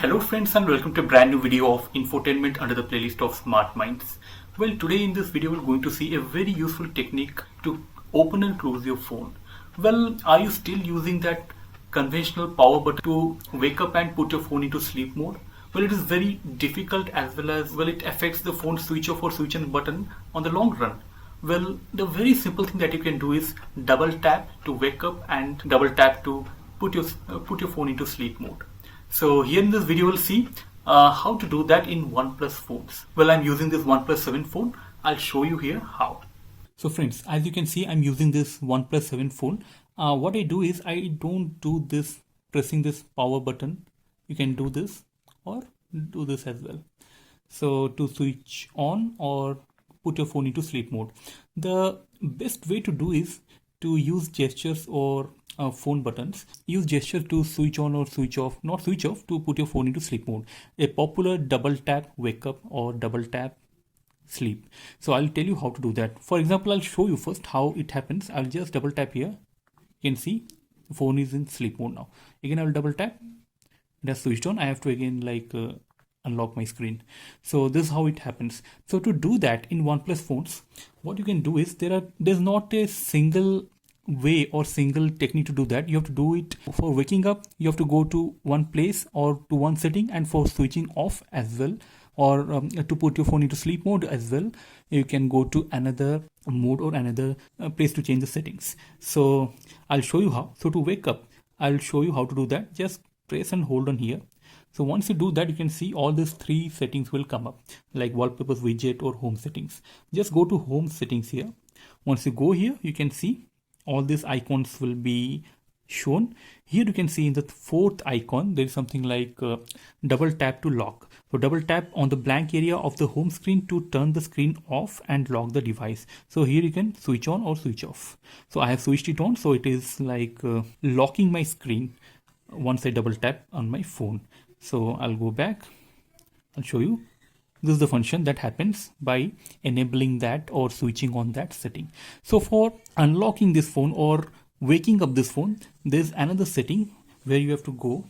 Hello friends and welcome to a brand new video of infotainment under the playlist of Smart Minds. Well, today in this video we're going to see a very useful technique to open and close your phone. Well, are you still using that conventional power button to wake up and put your phone into sleep mode? Well, it is very difficult as well as it affects the phone switch off or switch on button on the long run. Well, the very simple thing that you can do is double tap to wake up and double tap to put your phone into sleep mode. So here in this video we'll see how to do that in OnePlus phones. Well, I'm using this OnePlus 7 phone. I'll show you here how. So friends, as you can see, I'm using this OnePlus 7 phone. What I do is I don't do this pressing this power button. You can do this or do this as well. So to switch on or put your phone into sleep mode. The best way to do is to use gestures or phone buttons. Use gesture to switch on or switch off, not switch off, to put your phone into sleep mode. A popular double tap wake up or double tap sleep. So I'll tell you how to do that. For example, I'll show you first how it happens. I'll just double tap here. You can see the phone is in sleep mode now. Again, I will double tap. It has switched on. I have to again unlock my screen. So this is how it happens. So to do that in OnePlus phones, what you can do is there's not a single way or single technique to do that. You have to do it for waking up. You have to go to one place or to one setting, and for switching off as well, or to put your phone into sleep mode as well, you can go to another mode or another place to change the settings. So I'll show you how. So to wake up, I'll show you how to do that. Just press and hold on here. So once you do that, you can see all these three settings will come up, like wallpapers, widget, or home settings. Just go to home settings here. Once you go here, you can see all these icons will be shown. Here you can see in the fourth icon, there is something like double tap to lock. So double tap on the blank area of the home screen to turn the screen off and lock the device. So here you can switch on or switch off. So I have switched it on. So it is like locking my screen once I double tap on my phone. So I'll go back. I'll show you. This is the function that happens by enabling that or switching on that setting. So for unlocking this phone or waking up this phone, there's another setting where you have to go.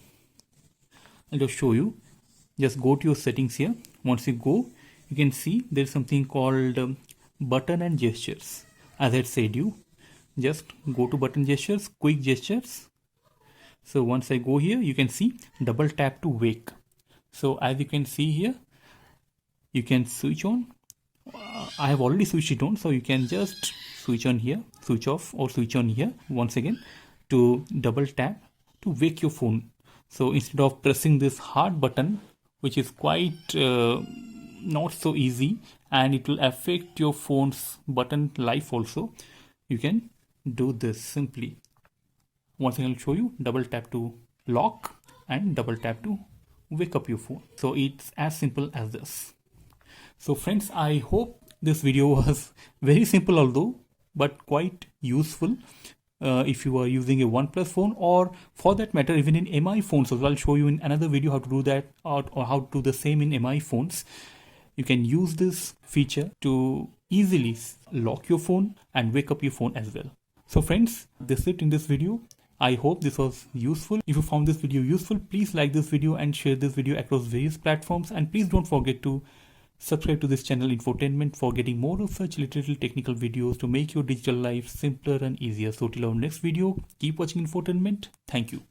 I'll just show you. Just go to your settings here. Once you go, you can see there's something called button and gestures. As I said you, just go to button gestures, quick gestures. So once I go here, you can see double tap to wake. So as you can see here, you can switch on. I have already switched it on, so you can just switch on here, switch off, or switch on here once again to double tap to wake your phone. So instead of pressing this hard button, which is quite not so easy, and it will affect your phone's button life also, you can do this simply. Once again, I'll show you. Double tap to lock and double tap to wake up your phone. So it's as simple as this. So friends, I hope this video was very simple although, but quite useful if you are using a OnePlus phone, or for that matter even in MI phones. So I'll show you in another video how to do that, or how to do the same in MI phones. You can use this feature to easily lock your phone and wake up your phone as well. So friends, this is it in this video. I hope this was useful. If you found this video useful, please like this video and share this video across various platforms, and please don't forget to subscribe to this channel Infotainment for getting more of such little technical videos to make your digital life simpler and easier. So till our next video, keep watching Infotainment. Thank you.